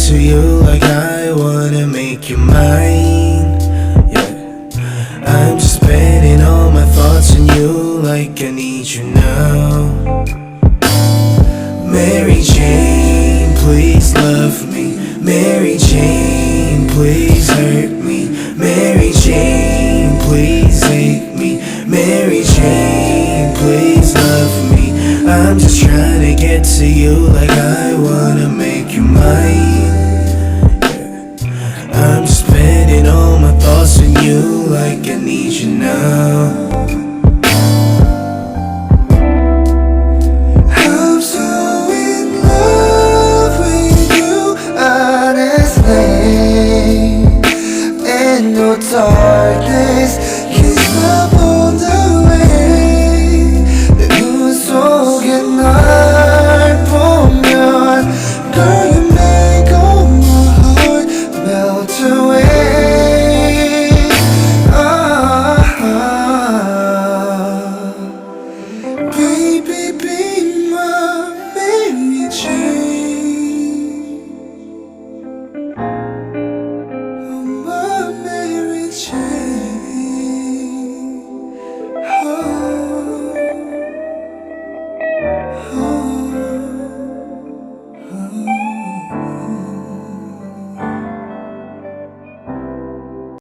to you like I wanna make you mine. Yeah, I'm just spending all my thoughts on you like I need you now. Mary Jane, please love me. Mary Jane, please hurt me. Mary Jane, please hate me. Mary Jane, please love me. I'm just trying to get to you like I wanna make you mine. Yeah. I'm just spending all my thoughts on you like I need you now. I'm so in love with you, honestly. And no darkness can stop on the way. 내 눈 속에 날 보면 Girl, you make all my heart melt away. Baby, be my Mary Jane. Oh, my Mary Jane. Oh, oh.